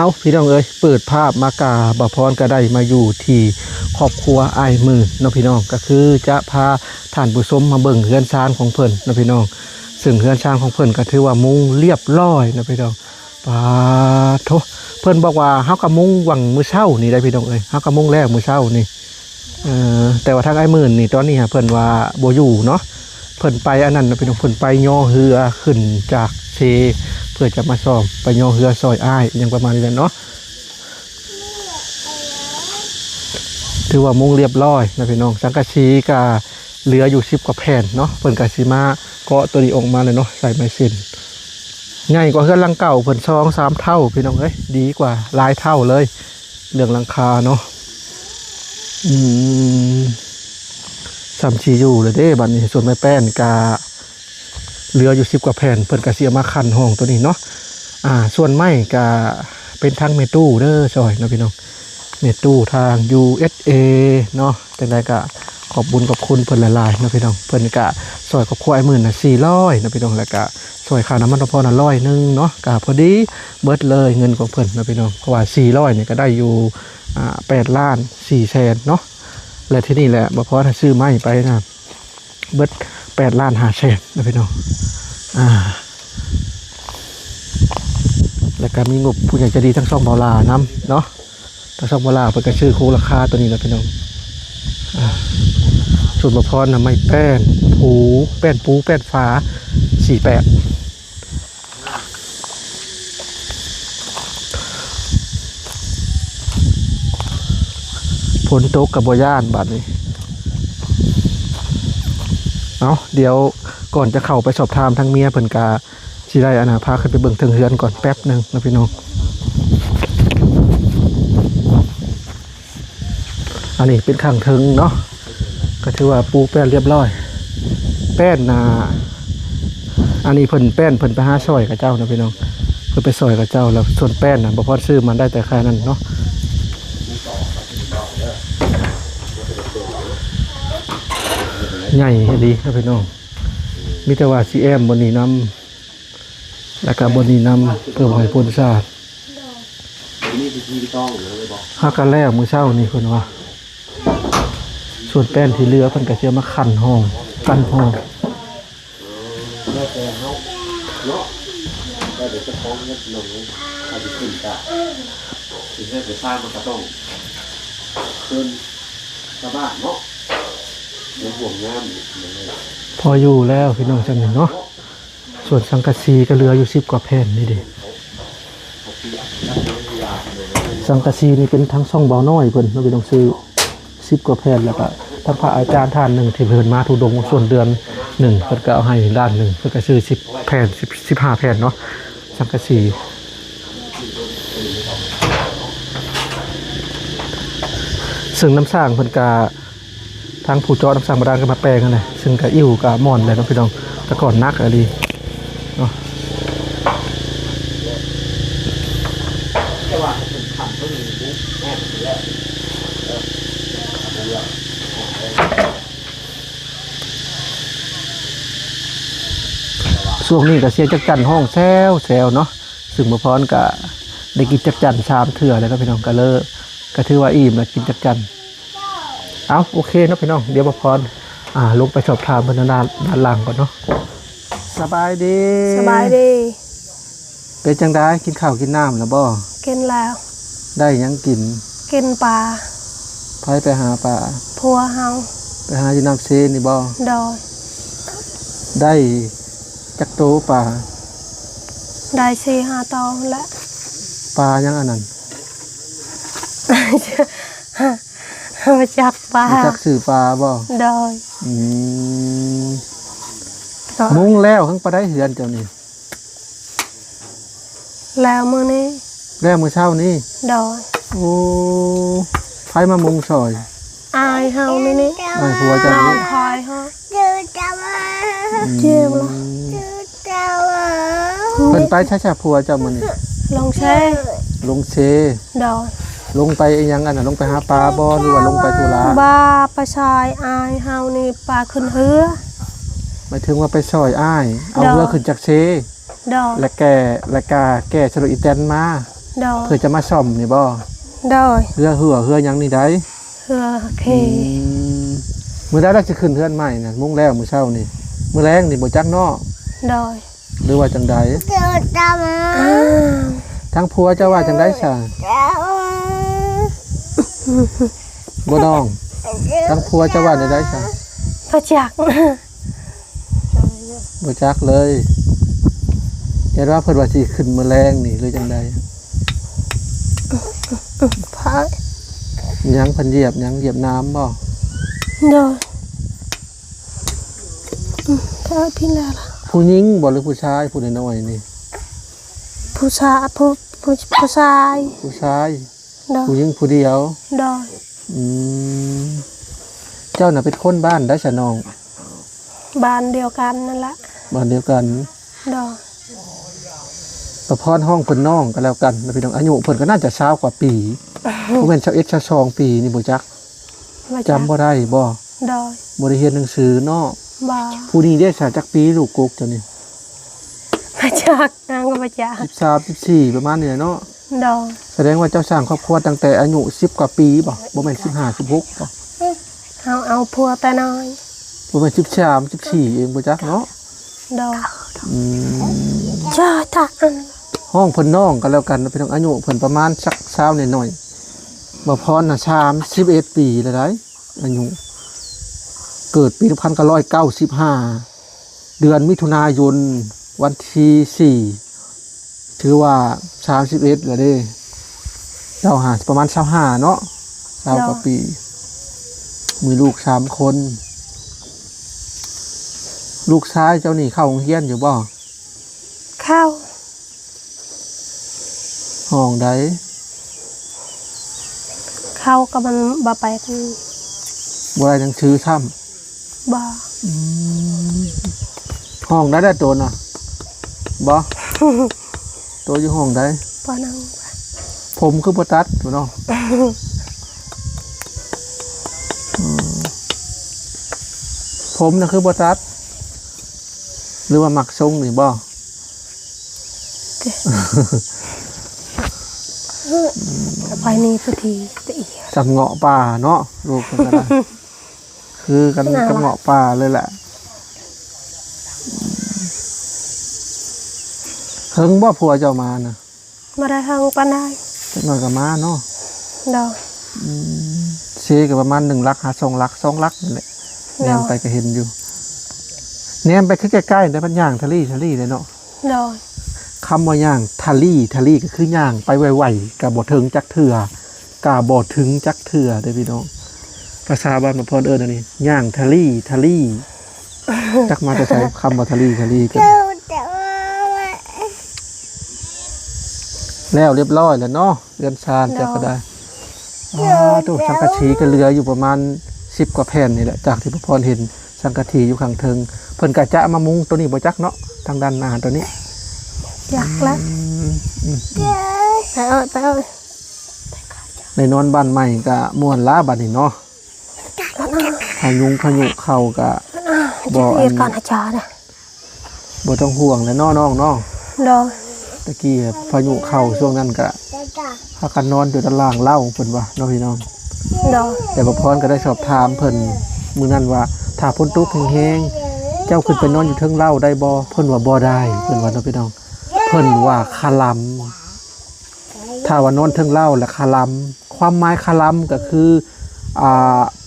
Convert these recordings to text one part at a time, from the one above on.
เอาพี่น้องเอ้ยเปิดภาพมากาบ่พรก็ได้มาอยู่ที่ครอบครัวอ้ายมือเนาะพี่น้องก็คือจะพาท่านผู้ชมมาเบิ่งเฮือนซานของเพิ่นเนาะพี่น้องซึ่งเฮือนซานของเพิ่นก็ถือว่ามุงเรียบร้อยเนาะพี่น้องปาโถเพิ่นบอกว่าเฮาก็มุงวังมื้อเช้านี่ได้พี่น้องเอ้ยเฮาก็มุงแรกมื้อเช้านี่แต่ว่าทางอ้ายมือนี่ตอนนี้เพิ่นว่าบ่อยู่เนาะเพิ่นไปอันนั้นเนาะพี่น้องเพิ่นไปย่อเรือขึ้นจากเชเพื่อจะมาซ่อมไปย่อเรือซอยอ้ายอย่างประมาณนี้แหละเนาะถือว่ามุงเรียบร้อยนะพี่น้องสังกะสีก็เหลืออยู่10กว่าแผ่นเนาะเพิ่นก็สิมาเกาะตัวนี้ออกมาเลยเนาะใส่ไม้ซินใหญ่กว่าเฮือนหลังเก่าเพิ่น2-3เท่าพี่น้องเอ้ยดีกว่าหลายเท่าเลยเรื่องหลังคาเนาะ3-4อยู่เลยเด้บัดนี้ส่วนไม้แป้นก็เหลืออยู่10กว่าแผ่นเพิ่นก็สิเอามาคั่นห้องตัวนี้เนาะส่วนไม้ก็เป็นทางเมตู้เด้อซอยเนาะพี่น้องเมตู้ทาง USA เนาะจังได๋ก็ขอบบุญขอบคุณเพิ่นหลายๆเนาะพี่น้องเพิ่นก็ซอยครอบครัวไอ้หมื่นน่ะ400เนาะพี่น้องแล้วก็ซอยค่าน้ำมันพอน่ะ100นึงเนาะก็พอดีเบิดเลยเงินของเพิ่นเนาะพี่น้องเพราะว่า400นี่ก็ได้อยู่8ล้าน4แสนเนาะและที่นี่แหละบ่พอถ้าซื้อไม้ไปนะเบิด8ล้าน5แสนนะพี่น้องแล้วก็มีงบผู้ใหญ่ใจดีทั้ง2บ่าวลานํเนาะทั้ง2บ่าวลาเพิ่นก็ซื้อโคราคาตัวนี้นะพี่น้องส่วนบ่พรน่ะไม่แป้นผูแป้นปูแป้นฟ้า48ฝนตกกับบ่ย่านบัดนี้เอาเดี๋ยวก่อนจะเข้าไปสอบถามทางเมียเพิ่นก็สิได้พาขึ้นไปเบิ่งเทิงเฮือนก่อนแป๊บนึงนะพี่น้องอันนี้เป็นข้างเทิงเนาะก็ถือว่าปูแป้นเรียบร้อยแป้นอันนี้เพิ่นแป้นเพิ่นไปหาซอยกับเจ้านะพี่น้องเพิ่นไปซอยกับเจ้าแล้วส่วนแป้นบ่พอซื้อมันได้แต่แค่นั้นเนาะใหญ่ดีครับพี่น้องมีแต่ว่าซีแอมบนนี้น้ำแล้วก็บนนี้น้ำเพื่อให้พ้นสะอาดห้ากันแรกมื้อเช้านี่เพิ่นว่าส่วนแป้นที่เหลือเพิ่นก็สิมาคั่นห้องกันห้องพออยู่แล้วพี่น้องจังหนึ่งเนาะส่วนสังกะสีก็เหลืออยู่10กว่าแผ่นนี่ดิสังกะสีนี่เป็นทั้ง2เบาน้อยเพิ่นเราไปต้องซื้อ10กว่าแผ่นแล้วก็ทั้งพระอาจารย์ท่านนึงที่เพิ่นมาทุดงส่วนเดือน1เพิ่นก็เอาให้ล้านนึงเพิ่นก็ซื้อ10แผ่น15แผ่นเนาะสังกะสีซึ่งน้ำสร้างเพิ่นก็ทางผู้เจาะน้ำสร้างบาดาลก็มาแปลงกันเลยซึ่งก็อิ่วกับม่อนเลยเนาะพี่น้องแต่ก่อนนักอะไรเนาะช่วงนี้ก็เสียจักจันห้องแซวเนาะซึ่งบ่พรก็ได้กินจักจัน3เทื่อแล้วก็พี่น้องก็เลิกก็ถือว่าอิ่มแล้วกินจักจันเอาโอเคเนาะพี่น้องเดี๋ยวบ่พรลงไปสอบถามบรรดาด้านหลังก่อนเนาะสบายดีเป็นจังได้กินข้าวกินน้ำแล้วบ่กินแล้วได้ยังกินปลาไปหาปลาพัวเฮาไปหาอยู่น้ำเซนี่บ่ดอยได้จักโตปลาได้4-5 ตอแล้วปลายังอันนั้นมาจักปลาจักสื่อปลาบ่ดอยมุ้งแล้วข้างปลาได้เหือนเจ้านี่แล้วมื้อนี้แล้วมื้อเช้านี้ดอยโอ้ไผมามุงซอยอายเฮานี่อ้ายผัวเจ้านี่คอยเฮาเจ็บล่ะเพิ่นไปช้าๆผัวเจ้ามื้อนี้ลงเชดอยลงไปยังอันน่ะลงไปหาปลาบ่หรือว่าลงไปธุระบ้าประชายอายเฮานี่ปลาขึ้นเหือหมายถึงว่าไปซอยอ้ายเอาเรือขึ้นจากเช ดอกและแกฉลุอีแตนมา โดย เพื่อจะมาซ่อมนี่บ่ โดย เฮือหยังนี่ได้ เฮือเค มื้อใดเราจะขึ้นเฮือนใหม่น่ะมุ่งแล้วมื้อเช้านี่มื้อแรงนี่บ่จักเนาะ โดย หรือว่าจังใด อ้าว ทั้งผัวเจ้าว่าจังได๋ซะบ่น้องทั้งผัวเจ้าว่าจังได๋ซะ พระจัก บ่จักเลยเห็นว่าเพิ่นว่าสิขึ้นมื้อแรงนี่หรือจังใด พระ หยังเพิ่นเหยียบหยังเหยียบน้ำบ่ โดยพระพี่แล้วล่ะ ผู้หญิงบ่หรือผู้ชายผู้น้อยๆนี่ ผู้ชายผู้ชาย ผู้ชาย โดย ผู้หญิงผู้เดียว โดย อืมเจ้าน่ะเป็นคนบ้านได้ซะน้อง บ้านเดียวกันนั่นแหละ บ้านเดียวกัน โดย ประพรห้องเพิ่นน้องก็แล้วกันนะพี่น้องอายุเพิ่นก็น่าจะช้ากว่าปีบ่แม่น21 22ปีนี่บ่จัก พระ จำบ่ได้บ่ โดย บ่ได้เรียนหนังสือเนาะ บ่า ผู้นี้ได้สาจักปีลูกกกเจ้านี่ พระจักนางก็พระจัก 13 14ประมาณนี้แหละเนาะ โดย แสดงว่าเจ้าสร้างครอบครัวตั้งแต่อายุ10กว่าปีบ่บ่แม่น15 16บ่ เอาผัวแต่น้อย บ่แม่น13 14เองบ่จักเนาะ โดย อืม จ้าตาอัน ห้องเพิ่นน้องก็แล้วกันนะพี่น้องอายุเพิ่นประมาณสัก20หน่อยๆบ่พรน่ะ31ปีแล้วได้อายุเกิดปี1995เดือนมิถุนายนวันที่4ถือว่า31แล้วเด้เจ้าหาประมาณ25เนาะ20กว่าปีมีลูก3คนลูกชายเจ้านี่เข้าโรงเรียนอยู่บ่ เข้า ห้องใด เข้ากับมันบ่ไปกัน บ่ได้หนังสือซ้ำ บ่ ห้องได้ตัวน่ะบ่ ตัวอยู่ห้องได้ บ่นั่ง ผมคือบ่ตัดตัวเนาะผมน่ะคือบ่ตัด หรือว่ามักทรงนี่บ่ ไปนี่พอดีตี สับเงาะป่าเนาะลูกมันก็ได้ คือกันกับเงาะป่าเลยแหละเฮิงบ่ผัวเจ้ามาน่ะ มาได้ทางปานได้ จักหน่อยก็มาเนาะ โดย เซก็ประมาณ1 ลักหา2 ลัก2 ลักนี่แหละแนมไปก็เห็นอยู่แนมไปคือใกล้ๆได้ปัญญางทะลี่เลยเนาะ โดย คำว่าย่างทะลี่ก็คือย่างไปไวๆกับบ่ถึงจักเถื่อกาบ่ถึงจักเถื่อเด้อพี่น้องภาษาบ้านมาพรอันนี้ย่างทะลี่จักมาจะใช้คำว่าทะลี่กันแล้วเรียบร้อยแล้วเนาะเรือนชานจะก็ได้ตู้สังกะสีก็เหลืออยู่ประมาณ10กว่าแผ่นนี่แหละจากที่พระพรเห็นสังกะสีอยู่ข้างเทิงเพิ่นก็จะมามุงตัวนี้บ่จักเนาะทางด้านหน้าตัวนี้ อยากแล้วไปเอ้ย ในนอนบ้านใหม่ก็ม่วนล้าบัดนี้เนาะพายุเข้าก็บ่ เรียนก่อนอาจารย์นะ บ่ต้องห่วงแล้วเนาะน้องเนาะ โดย ตะกี้พายุเข้าช่วงนั้นก็พากันนอนอยู่ด้านล่างเล่าเพิ่นว่าเนาะพี่น้อง โดย แต่บ่พรก็ได้สอบถามเพิ่นมื้อนั้นว่าถ้าฝนตกแห้งๆเจ้าขึ้นไปนอนอยู่เทิงเล่าได้บ่เพิ่นว่าบ่ได้เพิ่นว่าเนาะพี่น้องเพิ่นว่าคาลํถ้าว่านอนเทิงเล่าและคาลํความหมายคาลํก็คือ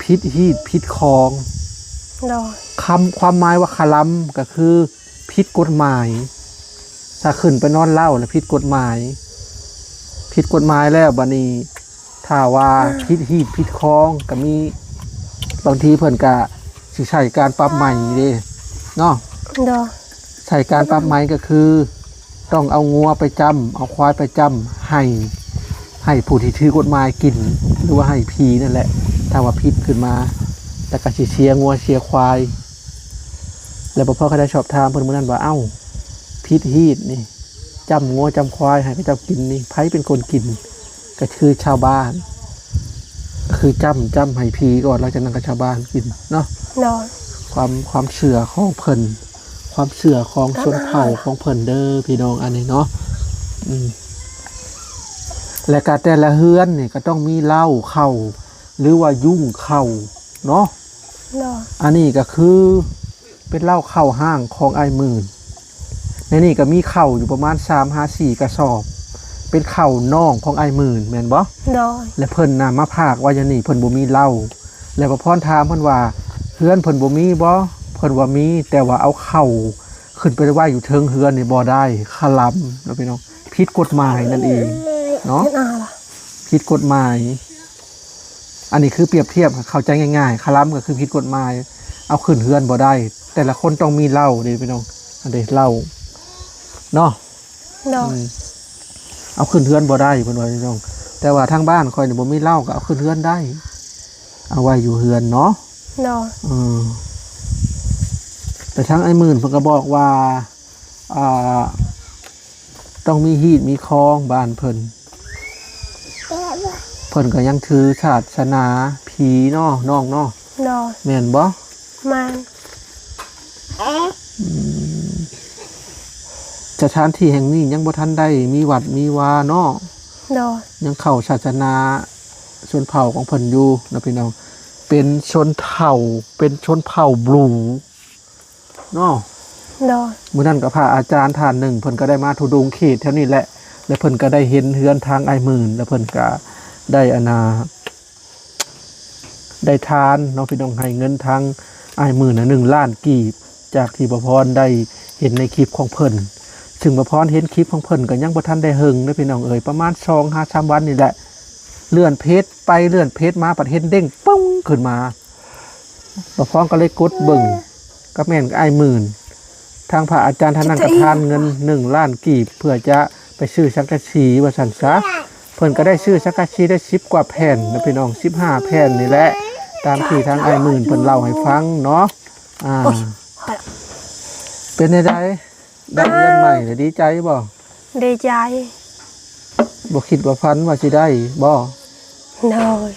พิษฮีดพิษคอง โดย ความหมายว่าคาลัมก็คือผิดกฎหมายถ้าขึ้นไปนอนเล่าแล้วผิดกฎหมายแล้วบัดนี้ถ้าว่าผิดฮีดผิดคองก็มีบางทีเพิ่นก็สิใช้การปรับใหม่เด้เนาะ โดย ใช้การปรับใหม่ก็คือ ต้องเอางัวไปจำเอาควายไปจำให้ผู้ที่ถือกฎหมายกินหรือว่าให้ผีนั่นแหละถ้าว่าผิดขึ้นมาแต่ก็สิเสียงัวเสียควายแล้วพ่อเขาได้สอบถามเพิ่นมื้อนั้นว่าเอ้าพิษฮีดนี่จำงัวจำควายให้เขาเจ้ากินนี่ไผเป็นคนกินก็คือชาวบ้านก็คือจำให้ผีก่อนแล้วจากนั้นก็ชาวบ้านกินเนาะ โดย ความเชื่อของเพิ่นความเชื่อของชนเผ่าของเพิ่นเด้อพี่น้องอันนี้เนาะ และก็แต่ละเฮือนนี่ก็ต้องมีเหล้าเข้าหรือว่ายุ่งเข้าเนาะ โดย อันนี้ก็คือเป็นเหล้าเข้าห้างของไอ้หมื่นในนี่ก็มีเข้าอยู่ประมาณ3-4กระสอบเป็นเข้าน่องของไอ้หมื่นแม่นบ่ โดย และเพิ่นน่ะมาพากว่าอย่างนี้เพิ่นบ่มีเหล้าแล้วก็พรถามเพิ่นว่าเฮือนเพิ่นบ่มีบ่เพิ่นว่ามีแต่ว่าเอาเข้าขึ้นไปไว้อยู่เทิงเฮือนนี่บ่ได้คลำเนาะพี่น้องผิดกฎหมายนั่นเองเนาะ เฮ็ดเอาล่ะ ผิดกฎหมาย อันนี้คือเปรียบเทียบเข้าใจง่ายๆคลำก็คือผิดกฎหมาย เอาขึ้นเฮือนบ่ได้ แต่ละคนต้องมีเหล้าเด้พี่น้องอันเด้เหล้าเนาะ โดย เอาขึ้นเฮือนบ่ได้เพิ่นว่าพี่น้องแต่ว่าทางบ้านคอยนี่บ่มีเหล้าก็เอาขึ้นเฮือนได้ เอาไว้อยู่เฮือนเนาะ โดย แต่ทั้งไอ้หมื่นเพิ่นก็บอกว่าต้องมีฮีดมีคองบ้านเพิ่นก็ยังถือศาสนาผีเนาะน้องเนาะ โดย แม่นบ่ มัน สถานที่แห่งนี้ยังบ่ทันได้มีวัดมีวาเนาะ โดย ยังเข้าศาสนาชนเผ่าของเพิ่นอยู่นะพี่น้องเป็นชนเผ่าบลูเนาะ โดย มื้อนั้นก็พาอาจารย์ท่านหนึ่งเพิ่นก็ได้มาทุดงเขตแถวนี้แหละแล้วเพิ่นก็ได้เห็นเฮือนทางไอ้หมื่นแล้วเพิ่นก็ได้ได้ทานเนาะพี่น้องให้เงินทางไอ้หมื่นน่ะ1 ล้านกีบจากที่ประพรได้เห็นในคลิปของเพิ่นซึ่งประพรเห็นคลิปของเพิ่นก็ยังบ่ทันได้เฮิงเด้อพี่น้องเอ้ยประมาณ 2-3 วันนี่แหละเลื่อนเพจไปเลื่อนเพจมาปัดเห็นเด้งปึ้งขึ้นมาประพรก็เลยกดเบิ่งก็แม่นไอ้หมื่นทางพระอาจารย์ท่านนั้นก็ทานเงิน1 ล้านกีบเพื่อจะไปซื้อสังกะสีว่าซั่นซะเพิ่นก็ได้ซื้อสังกะสีได้10 กว่าแผ่นนะพี่น้อง15 แผ่นนี่แหละตามที่ทางไอ้หมื่นเพิ่นเล่าให้ฟังเนาะเป็นไดได้เงินใหม่ดีใจบ่ ดีใจ บ่คิดว่าฝันว่าสิได้บ่ โดย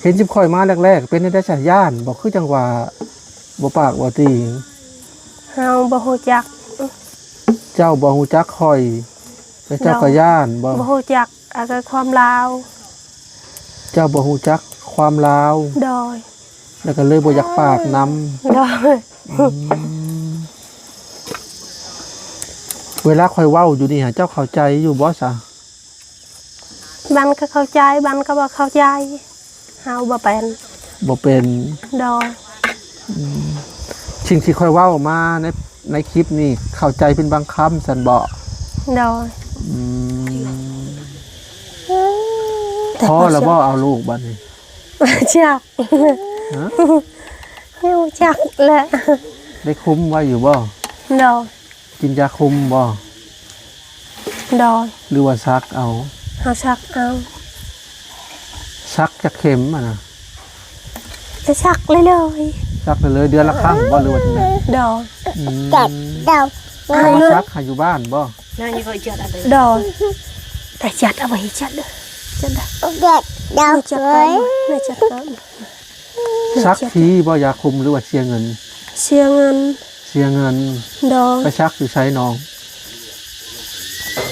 เห็นจิบข่อยมาแรกๆเป็นได้สัญญาณบ่คือจังว่าบ่ปากบ่ตี เฮาบ่ฮู้จัก เจ้าบ่ฮู้จักข่อยแต่เจ้าก็ย่านบ่ บ่ฮู้จักอะไรความลาว เจ้าบ่ฮู้จักความลาว โดย แล้วก็เลยบ่อยากปากนำ โดย เวลาข่อยเว้าอยู่นี่หาเจ้าเข้าใจอยู่บ่ซะ บันก็เข้าใจบันก็บ่เข้าใจเฮาบ่เป็น บ่เป็น โดย สิ่งที่ข่อยเว้ามาในคลิปนี่เข้าใจเป็นบางคำซั่นบ่ โดย พอแล้วบ่เอาลูกบัดนี้ จัก ฮะ ไม่รู้จักแหละ ได้คุ้มไว้อยู่บ่ โดย กินยาคุมบ่ โดย หรือว่าซักเอา เฮาชักเอา ซักจะเข็มอ่ะนะ จะชักเลย ซักไปเลยเดือนละครั้งบ่หรือว่าจังได๋ โดย เอามาซักให้อยู่บ้านบ่ โดยแต่จัดเอาไว้จัดเด้อจัดเด้อจัดไปไม่จัดก็ ซักฟรีบ่ยาคุมหรือว่าเสียเงิน เสียเงิน เสียเงิน โดย ไปซักอยู่ใช้น้อง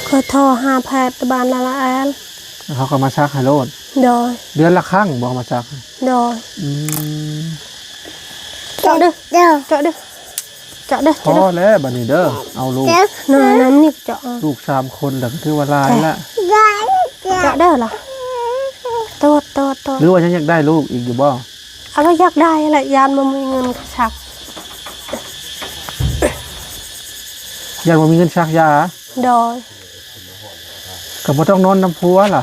ก็โทรหาแพทย์บ้านละละแอล แล้วเขาก็มาซักให้โลด โดย เดือนละครั้งบ่มาซัก โดย อืม เจาะเด้อเจาะเด้อเจาะเด้อ พอแล้วบัดนี้เด้อเอาลูก น้อยน้ำนี่เจาะ ลูก3 คนแล้วก็ถือว่าหลายละ เจาะเด้อล่ะโตด หรือว่ายังอยากได้ลูกอีกอยู่บ่ เอาไว้อยากได้แหละยานบ่มีเงินชัก ยังบ่มีเงินซักยา โดย ก็บ่ต้องนอนน้ำพัวล่ะ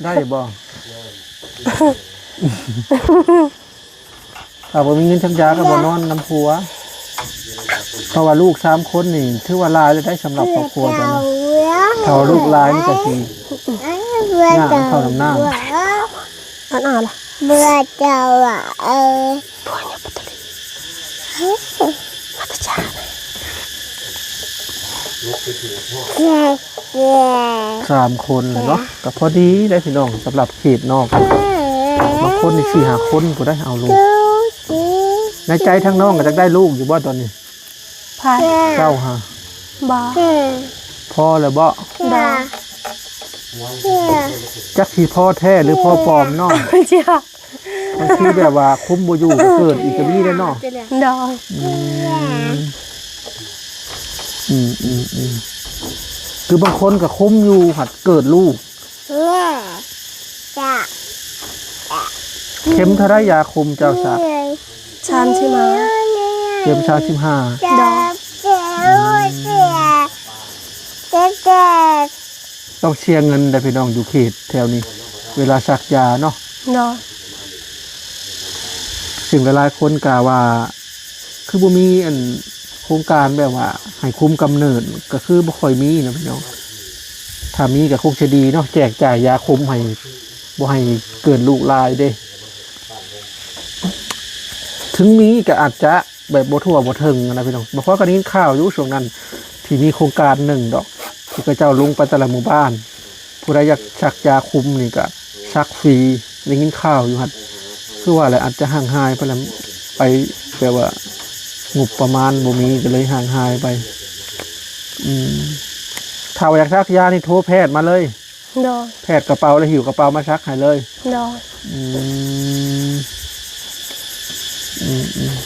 ได้บ่ ถ้าบ่มีเงินซักยาก็บ่นอนน้ำพัวเพราะว่าลูก3 คนนี่ถือว่าหลายเลยได้สำหรับครอบครัวจังถ้าว่าลูกหลายนี่ก็สิยากเข้าน้ำหน้า อันอ่ะล่ะ เบื่อเจ้าพวกเนี่ยปัตตานีมาตาจา 3 คนเลยเนาะก็พอดีได้พี่น้องสำหรับเขตนอกบางคนนี่4-5 คนก็ได้เอาลูกในใจทั้งน้องก็จะได้ลูกอยู่บ่ตอนนี้ พาย เจ้าฮะ บ่ พอแล้วบ่ ดา จักสิพ่อแท้หรือพ่อปลอมเนาะ จ้ะ บางทีแบบว่าคุมบ่อยู่ก็เกิดอีกก็มีได้เนาะ ดอย คือบางคนก็คุมอยู่หัดเกิดลูกเข็มเท่าไรยาคุมเจ้าสาว ชามใช่ไหม เข็ม35 ดอย ต้องเชียร์เงินได้พี่น้องอยู่เขตแถวนี้ เวลาสักยาเนาะ ดอย สิ่งหลายๆคนกล่าวว่า คือบ่มีอันโครงการแบบว่าให้คุมกำเนิดก็คือบ่ค่อยมีนะพี่น้องถ้ามีก็คงจะดีเนาะแจกจ่ายยาคุมให้บ่ให้เกิดลูกหลายเด้ ถึงมีก็อาจจะแบบบ่ทั่วบ่ถึงนะพี่น้องบ่พอกันนี้ข่าวอยู่ช่วงนั้น ที่มีโครงการหนึ่งดอกที่พระเจ้าลงไปแต่ละหมู่บ้าน ผู้ใดอยากชักยาคุมนี่ก็ชักฟรีได้ยินข่าวอยู่ครับคือว่าอะไรอาจจะห่างหายไปแล้วไปแบบว่างบประมาณบ่มีก็เลยห่างหายไปถ้าว่าอยากชักยานี่โทรแพทย์มาเลย ดอย แพทย์กระเป๋าแล้วหิวกระเป๋ามาชักให้เลย ดอย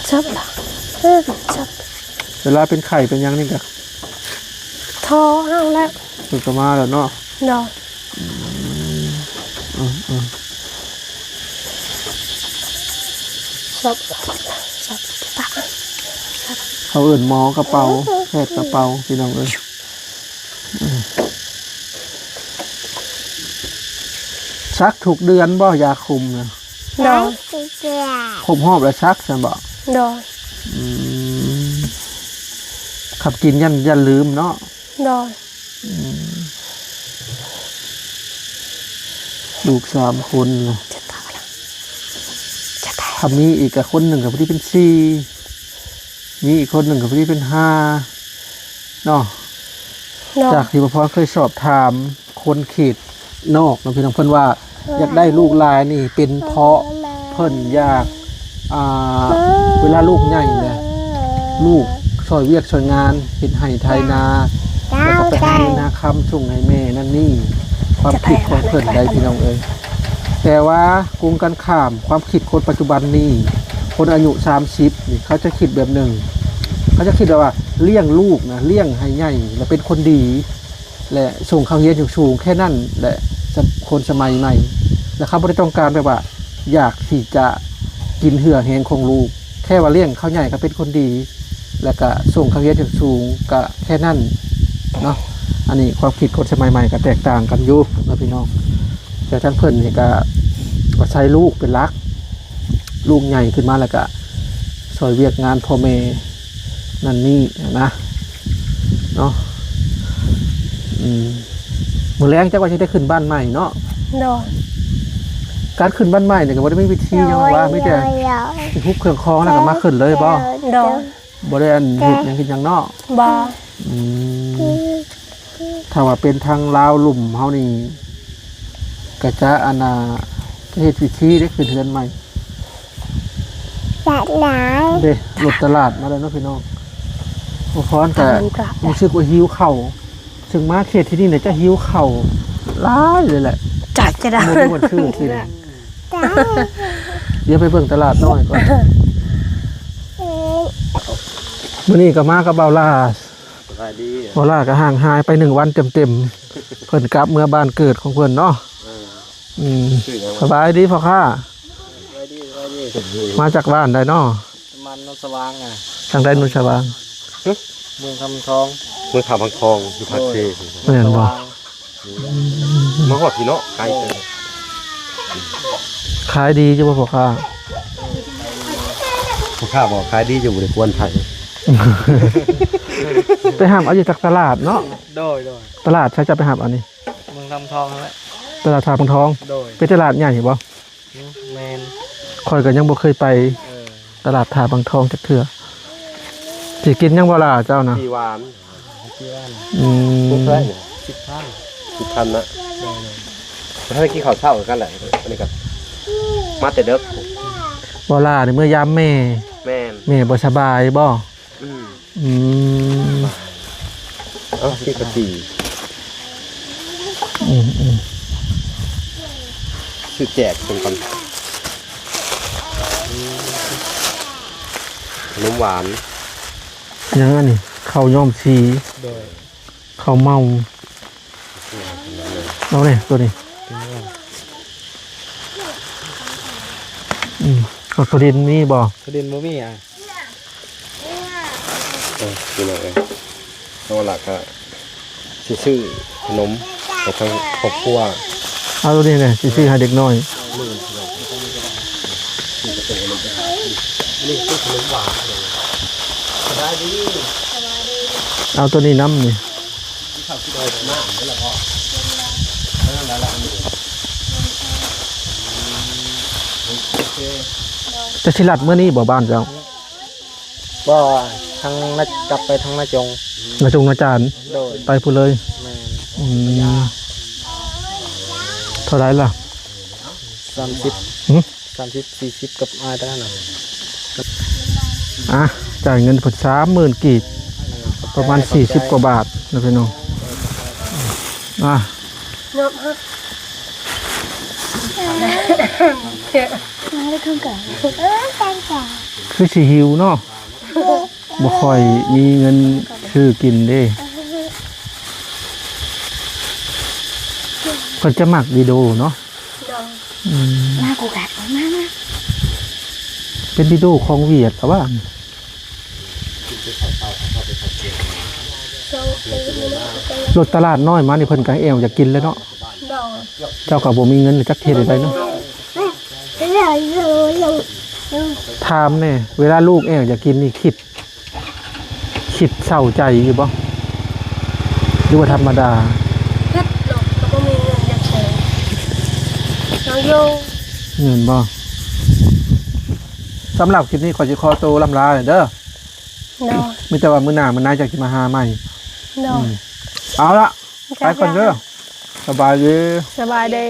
ชับละชับ เวลาเป็นไข่เป็นหยังนี่ก็ ทอเอาแล้ว ฝึกมาแล้วเนาะ ดอยชับชับปาก เขาเอิ่นหมอกระเป๋าแพทย์กระเป๋าพี่น้องเอ้ยชักถูกเดือนบ่ยาคุมนะ ดอย ครบหอบแล้วชักฉันบอก ดอย ขับกินยันลืมเนาะ ดอย ลูก3 คนเลย จะตายละจะตาย ทำมีอีกกับคนหนึ่งกับพี่เป็น4มีอีกคนหนึ่งกับพี่เป็น5เนาะ ดอย จากที่พ่อเคยสอบถามคนเขตนอกนะพี่น้องเพิ่นว่า อยากได้ลูกหลายนี่เป็นเพราะเพิ่นอยากเวลาลูกใหญ่เลยลูกช่วยเวียกช่วยงานเฮ็ดให้ไทยนาแล้วก็ไปหาเงินนาคำส่งให้แม่นั่นนี่ความคิดของเพิ่นได้พี่น้องเอ้ยแต่ว่ากรุงกันข้ามความคิดคนปัจจุบันนี้คนอายุ30นี่เขาจะคิดแบบหนึ่งเขาจะคิดว่าเลี้ยงลูกนะเลี้ยงให้ใหญ่แล้วเป็นคนดีและส่งเขาเรียนสูงๆแค่นั้นแหละคนสมัยใหม่แล้วเขาไม่ได้ต้องการแบบว่าอยากที่จะกินเหือแหงของลูกแค่ว่าเลี้ยงเขาใหญ่ก็เป็นคนดี แล้วก็ส่งเขาเรียนสูงๆก็แค่นั้นเนาะอันนี้ความคิดคนสมัยใหม่ก็แตกต่างกันอยู่นะพี่น้องแต่ทั้งเพิ่นนี่ก็ใช้ลูกเป็นหลักลูกใหญ่ขึ้นมาแล้วก็ซอยเวียกงานพ่อแม่นั่นนี่นะเนาะมื้อแรงจักว่าจะได้ขึ้นบ้านใหม่เนาะ ดอย การขึ้นบ้านใหม่เนี่ยก็บ่ได้มีวิธีหยังว่ามีแต่สิฮุบเครื่องคองแล้วก็มาขึ้นเลยบ่ ดอย บ่ได้อันเฮ็ดหยังกินหยังเนาะ บา ถ้าว่าเป็นทางลาวลุ่มเฮานี่ก็จะอันน่ะเฮ็ดวิธีได้ขึ้นเฮือนใหม่เด้รถตลาดมาแล้วเนาะพี่น้องบ่พรก็รู้สึกว่าหิวข้าวซึ่งมาเขตที่นี่เนี่ยจะหิวข้าวหลายเลยแหละ จัดจะได้ บ่รู้ว่าชื่อที่ไหนเดี๋ยวไปเบิ่งตลาดน้อยก่อนมื้อนี้ก็มากับเบาล่าสบายดีเบาล่าก็ห่างหายไป1 วันเต็มๆเพิ่นกลับเมื่อบ้านเกิดของเพิ่นเนาะสบายดีพ่อค้ามาจากบ้านได้เนาะ มันนสว่างอ่ะ ทางใดนุชวาง เมืองคำทองเมืองคำทองอยู่ภาคเซ แม่นบ่ มาหอดพี่เนาะไกลเกิน ขายดีจ้ะพ่อค้า ผู้ข้าบอกขายดีอยู่ในกวนไทย ไปหามเอาอยู่จากตลาดเนาะ โดย ตลาดใช้จะไปหามเอานี่ เมืองคำทองนั่นแหละ ตลาดทาพังทอง โดย เป็นตลาดใหญ่บ่ แมน ข่อยก็ยังบ่เคยไปตลาดทาพังทองจักเทื่อสิกินยังบ่ล่ะเจ้านะ พี่หวานพี่หวาน พวก 10,000 10,000นะถ้าได้กินข้าวเช้ากันแหละอันนี้ก็มาแต่เด็ก บ่ล่ะในเมื่อยามแม่ แมน แม่บ่สบายบ่ อืม ม พี่กะจี ชื่อแจกเป็นคนขนมหวาน ยังอันนี้ข้าวย่อมชี โดย ข้าวเมาเอาเนี่ยตัวนี้ข้าวสดินมีบ่ ประเด็นโมมี่อ่ะ กินอะไรนอกหลักก็ชื่อขนมกับทางครอบครัว เอาตัวนี้เนี่ยซื้อให้เด็กน้อย นี่คือขนมหวานสบายดี เอาตัวนี้น้ำนี่ ที่เขาคิดอะไรหน้าไม่ละพ่อนั่นแหละโอเค จะชิลัดเมื่อนี้บ่บ้านเจ้า ก็ทางนัดกลับไปทางนาจง นาจงอาจารย์ โดย ไปพูดเลย แมน เท่าไรล่ะ 30 หึ 30 40กับอาตนั่นน่ะ อ่ะจ่ายเงินผล30,000กีบประมาณ40 กว่าบาทนะพี่น้องอ่ะ เนาะฮะไม่ขึ้นกันกันค่ะ คือสิหิวเนาะบ่ค่อยมีเงินซื้อกินเด้เพิ่นจะมักวิดีโอเนาะ มากูกัดมา เป็นวิดีโอของเวียดแต่ว่ารถตลาดน้อยมานี่เพิ่นก็แอวอยากกินแล้วเนาะเจ้าก็บ่มีเงินจักเฮ็ดได้เนาะถามแน่เวลาลูกแอวอยากกินนี่คิดเศร้าใจอยู่บ่หรือว่าธรรมดา เฮ็ดหลบก็บ่มีเงินอยากใช้น้องโย เงินบ่สำหรับคลิปนี้ขอสิขอตัวลำลาเด้อ เนาะ มีแต่ว่ามื้อหน้ามันน่าจะมาหาใหม่ เนาะ เอาละไปก่อนเด้อสบายดี สบายดี